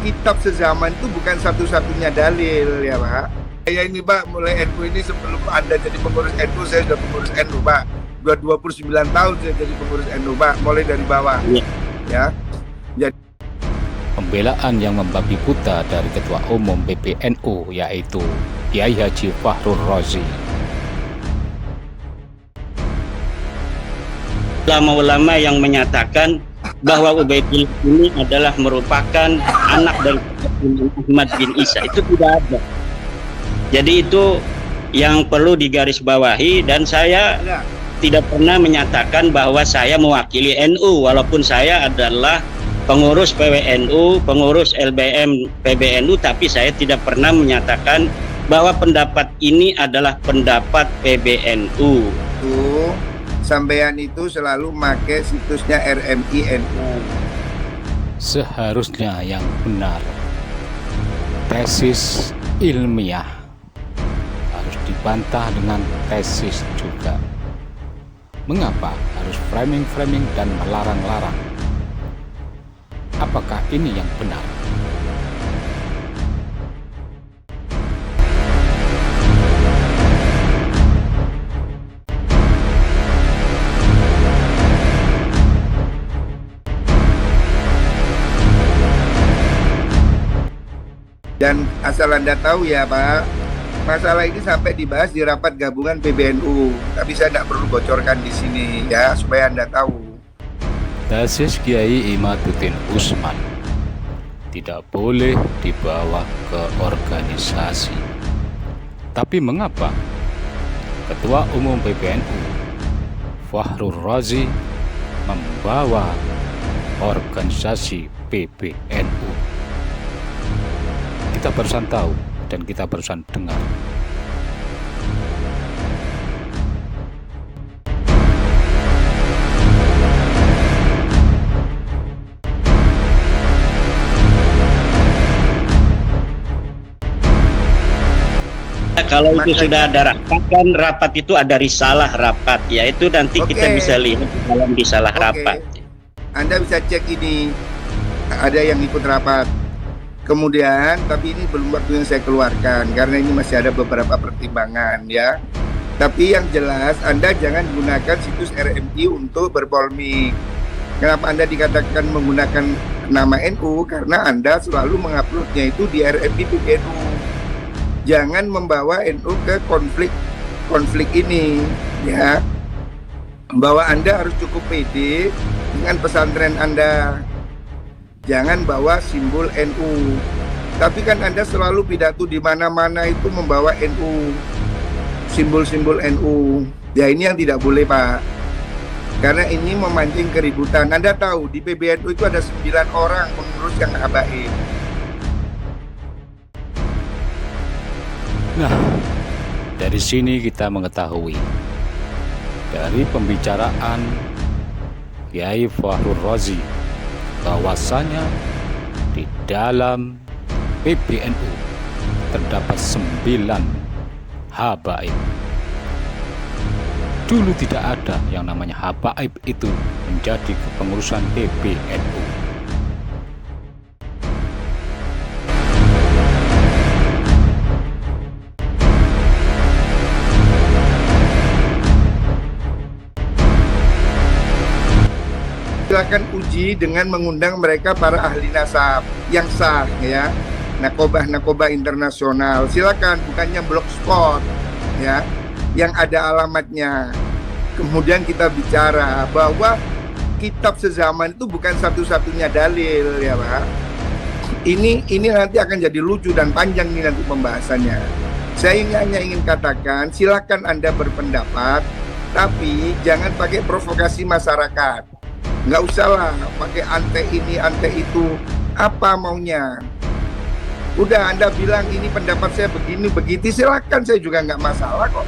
kitab sezaman itu bukan satu-satunya dalil ya Pak. Saya ini Pak, mulai NU ini sebelum Anda jadi pengurus NU, saya sudah pengurus NU Pak. 29 tahun saya jadi pengurus NU Pak, mulai dari bawah ya. Jadi pembelaan yang membabi buta dari Ketua Umum PBNU yaitu Kiai Haji Fakhrur Razi. Ulama-ulama yang menyatakan bahwa Ubaidillah ini adalah merupakan anak dari Imam Ahmad bin Isa, itu tidak ada. Jadi itu yang perlu digarisbawahi, dan saya tidak pernah menyatakan bahwa saya mewakili NU, walaupun saya adalah pengurus PWNU, pengurus LBM PBNU, tapi saya tidak pernah menyatakan bahwa pendapat ini adalah pendapat PBNU. Sampean itu selalu pakai situsnya RMI NU. Seharusnya yang benar, tesis ilmiah harus dibantah dengan tesis juga. Mengapa harus framing-framing dan melarang-larang? Apakah ini yang benar? Dan asal Anda tahu ya Pak, masalah ini sampai dibahas di rapat gabungan PBNU. Tapi saya tidak perlu bocorkan di sini ya, supaya Anda tahu. Tesis Kiai Imaduddin Usman tidak boleh dibawa ke organisasi. Tapi mengapa Ketua Umum PBNU Fakhrur Razi membawa organisasi PBNU? Kita barusan tahu dan kita barusan dengar. Kalau itu sudah ada rapat, kan rapat itu ada risalah rapat, yaitu nanti kita bisa lihat dalam risalah rapat. Anda bisa cek ini, ada yang ikut rapat. Kemudian, tapi ini belum waktu yang saya keluarkan karena ini masih ada beberapa pertimbangan ya. Tapi yang jelas Anda jangan gunakan situs RMI untuk berpolemik. Kenapa Anda dikatakan menggunakan nama NU? Karena Anda selalu menguploadnya itu di RMI PBNU. Jangan membawa NU ke konflik ini ya. Bahwa Anda harus cukup pede dengan pesantren Anda. Jangan bawa simbol NU. Tapi kan Anda selalu pidato di mana-mana itu membawa NU, simbol-simbol NU. Ya ini yang tidak boleh Pak. Karena ini memancing keributan. Anda tahu di PBNU itu ada 9 orang pengurus yang habaib. Nah, dari sini kita mengetahui dari pembicaraan Kiai Fakhrur Razi bahwasanya di dalam PBNU terdapat 9 habaib. Dulu tidak ada yang namanya habaib itu menjadi kepengurusan PBNU. Silakan uji dengan mengundang mereka para ahli nasab yang sah ya, nakobah internasional. Silakan, bukannya blogspot ya, yang ada alamatnya. Kemudian kita bicara bahwa kitab sezaman itu bukan satu-satunya dalil ya Pak. Ini nanti akan jadi lucu dan panjang nih nanti pembahasannya. Saya hanya ingin katakan, silakan Anda berpendapat, tapi jangan pakai provokasi masyarakat. Nggak usah lah pakai ante ini, ante itu. Apa maunya? Udah Anda bilang ini pendapat saya begini, begitu, silakan, saya juga nggak masalah kok.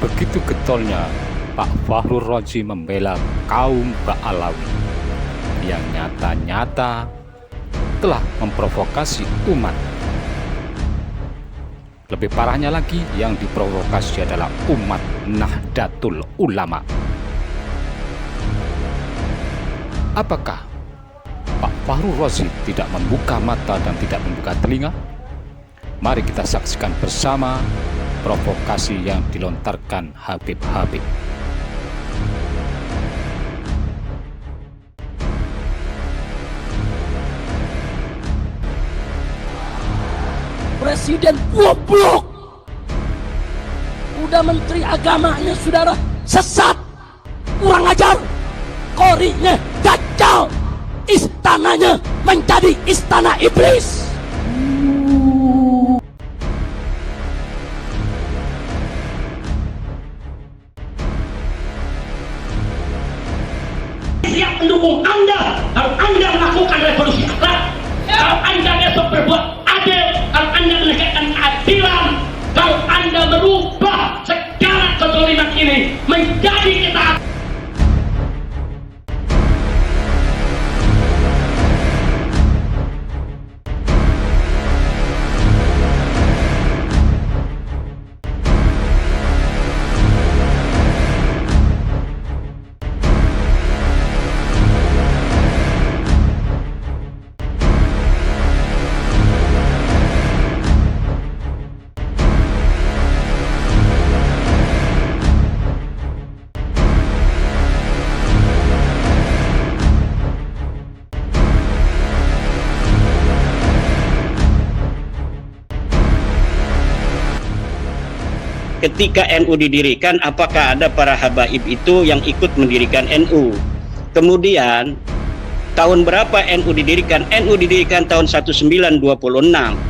Begitu getolnya Pak Fakhrur Razi membela kaum Ba'alawi yang nyata-nyata telah memprovokasi umat. Lebih parahnya lagi, yang diprovokasi adalah umat Nahdlatul Ulama. Apakah Pak Fahrul Razi tidak membuka mata dan tidak membuka telinga? Mari kita saksikan bersama provokasi yang dilontarkan Habib Habib. Presiden goblok. Udah menteri agamanya saudara sesat, kurang ajar, korinya kacau, istananya menjadi istana iblis. Siap mendukung Anda kalau Anda melakukan revolusi akhlak, kalau Anda besok berbuat adil, kalau Anda menegakkan keadilan, kalau Anda merubah segala kezaliman ini menjadi ketaatan. Ketika NU didirikan, apakah ada para habaib itu yang ikut mendirikan NU? Kemudian, tahun berapa NU didirikan? NU didirikan tahun 1926. 2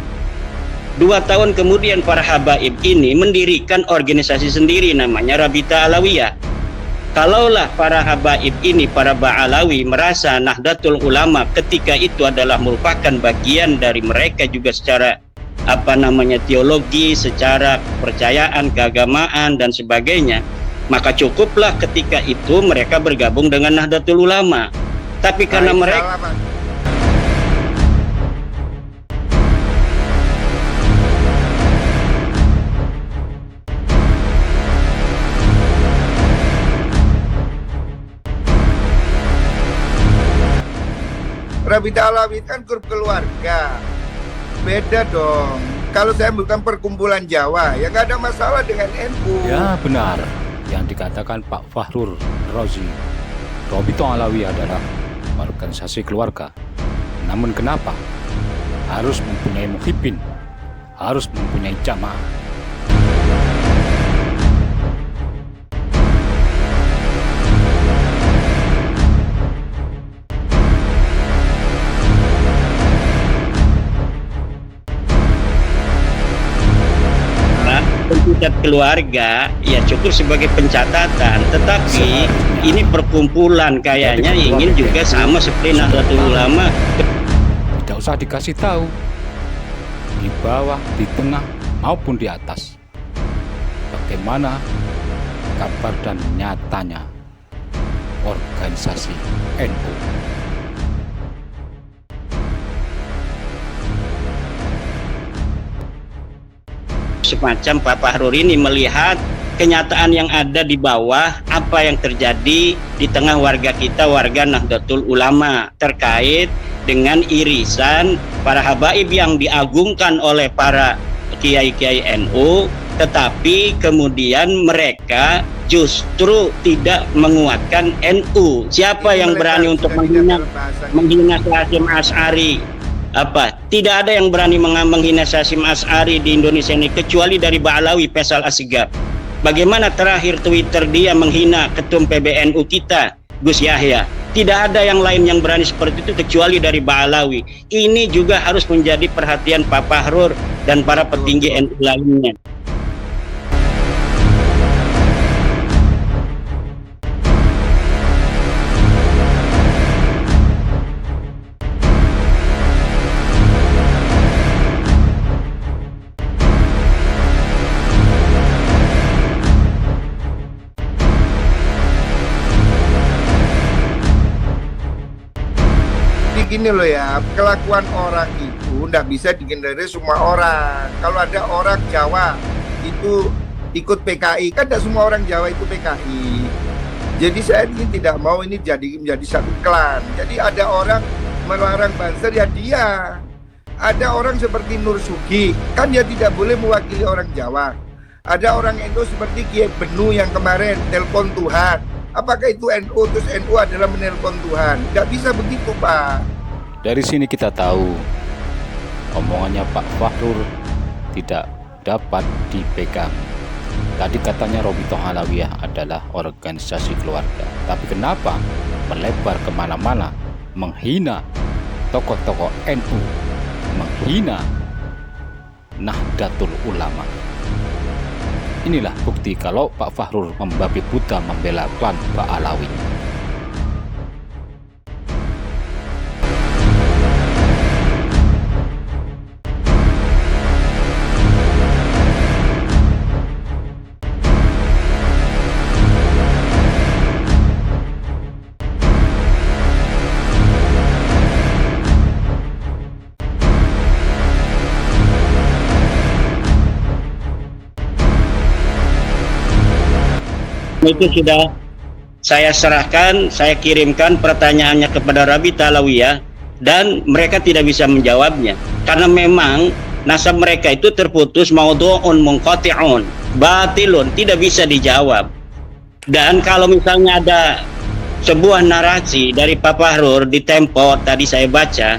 tahun kemudian para habaib ini mendirikan organisasi sendiri namanya Rabita Alawiyah. Kalaulah para habaib ini, para Ba'alawi merasa Nahdlatul Ulama ketika itu adalah merupakan bagian dari mereka juga secara teologi, secara kepercayaan, keagamaan dan sebagainya, maka cukuplah ketika itu mereka bergabung dengan Nahdlatul Ulama. Tapi karena mereka Rabita Alawiyah kan grup keluarga. Beda dong. Kalau saya bukan perkumpulan Jawa, ya nggak ada masalah dengan NU. Ya benar, yang dikatakan Pak Fahrul Razi, Rabita Alawiyah adalah organisasi keluarga. Namun kenapa harus mempunyai muhibbin, harus mempunyai jamaah? pencatat keluarga ya cukup sebagai pencatatan, tetapi ini perkumpulan kayaknya ingin juga sama seperti Nahdlatul Ulama. Tidak usah dikasih tahu, di bawah, di tengah maupun di atas, bagaimana kabar dan nyatanya organisasi NU. Semacam Pak Fahrul ini melihat kenyataan yang ada di bawah, apa yang terjadi di tengah warga kita, warga Nahdlatul Ulama, terkait dengan irisan para habaib yang diagungkan oleh para kiai-kiai NU, tetapi kemudian mereka justru tidak menguatkan NU. Siapa yang berani untuk menghina Hasyim Asy'ari? Tidak ada yang berani menghina Hasyim Asy'ari di Indonesia ini kecuali dari Ba'alawi Faisal Asgaf. Bagaimana terakhir Twitter dia menghina ketum PBNU kita, Gus Yahya? Tidak ada yang lain yang berani seperti itu kecuali dari Ba'alawi. Ini juga harus menjadi perhatian Pak Fahrul dan para petinggi NU lainnya. Gini loh ya, kelakuan orang itu nggak bisa dihindari semua orang. Kalau ada orang Jawa itu ikut PKI, kan tidak semua orang Jawa itu PKI. Jadi saya ini tidak mau ini menjadi satu klan. Jadi ada orang melarang banser ya dia. Ada orang seperti Nur Sugi, kan dia tidak boleh mewakili orang Jawa. Ada orang NU seperti Kiai Benu yang kemarin telepon Tuhan. Apakah itu NU? Terus NU adalah menelpon Tuhan? Nggak bisa begitu, Pak. Dari sini kita tahu omongannya Pak Fahrur tidak dapat dipegang. Tadi katanya Robitoh Alawiyah adalah organisasi keluarga. Tapi kenapa melebar kemana-mana, menghina tokoh-tokoh NU, menghina Nahdlatul Ulama? Inilah bukti kalau Pak Fahrur membabi buta membela klan Pak Alawi. Itu sudah saya serahkan, saya kirimkan pertanyaannya kepada Rabita Alawiyah dan mereka tidak bisa menjawabnya karena memang nasab mereka itu terputus, maudhu'un munqati'un, batilun, tidak bisa dijawab. Dan kalau misalnya ada sebuah narasi dari Pak Fahrur di Tempo tadi saya baca,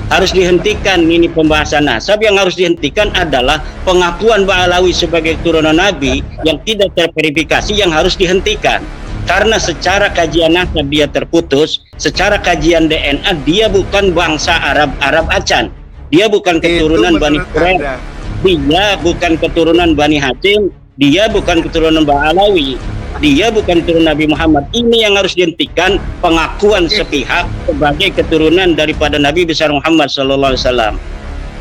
harus dihentikan ini pembahasan nasab. Yang harus dihentikan adalah pengakuan Mbak Alawi sebagai turunan Nabi yang tidak terverifikasi, yang harus dihentikan. Karena secara kajian nasab dia terputus, secara kajian DNA dia bukan bangsa Arab Acan, dia bukan keturunan Bani Quraisy, dia bukan keturunan Bani Hashim, dia bukan keturunan Mbak Alawi, dia bukan keturunan Nabi Muhammad. Ini yang harus dihentikan, pengakuan sepihak sebagai keturunan daripada Nabi besar Muhammad sallallahu alaihi wasallam.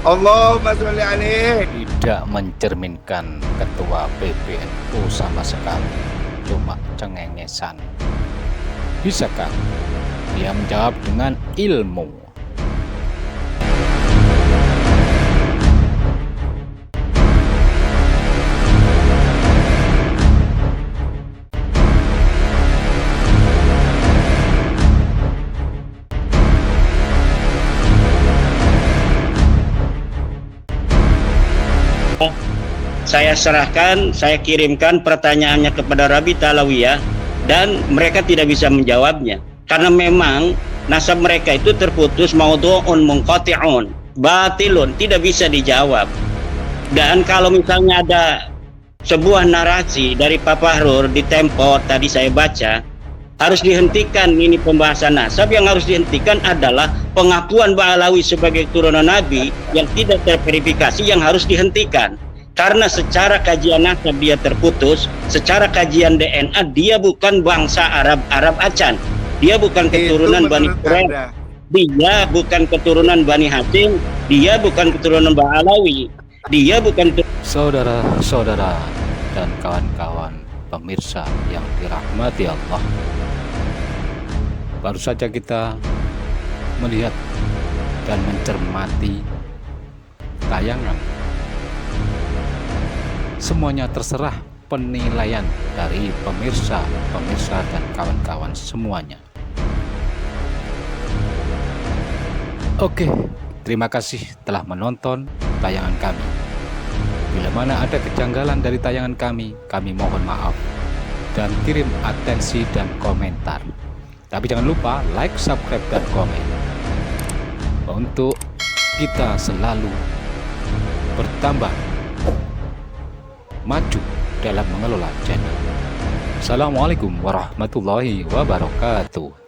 Allahumma sholli alaihi. Tidak mencerminkan ketua PBNU sama sekali, cuma cengengesan. Bisakah dia menjawab dengan ilmu? Saya serahkan, saya kirimkan pertanyaannya kepada Rabita Alawiyah dan mereka tidak bisa menjawabnya karena memang nasab mereka itu terputus, maudhu'un munqati'un, batilun, tidak bisa dijawab. Dan kalau misalnya ada sebuah narasi dari Pak Fahrur di Tempo tadi saya baca, harus dihentikan ini pembahasan nasab. Yang harus dihentikan adalah pengakuan Mbak Alawi sebagai turunan Nabi yang tidak terverifikasi, yang harus dihentikan. Karena secara kajian nasab dia terputus, secara kajian DNA dia bukan bangsa Arab Acan, dia bukan keturunan Bani Quraisy, dia bukan keturunan Bani Hashim, dia bukan keturunan Mbak Alawi, dia bukan. Saudara-saudara dan kawan-kawan pemirsa yang dirahmati Allah, baru saja kita melihat dan mencermati tayangan. Semuanya terserah penilaian dari pemirsa dan kawan-kawan semuanya. Oke, terima kasih telah menonton tayangan kami. Bila mana ada kejanggalan dari tayangan kami mohon maaf dan kirim atensi dan komentar. Tapi jangan lupa like, subscribe, dan komen untuk kita selalu bertambah maju dalam mengelola channel. Assalamualaikum warahmatullahi wabarakatuh.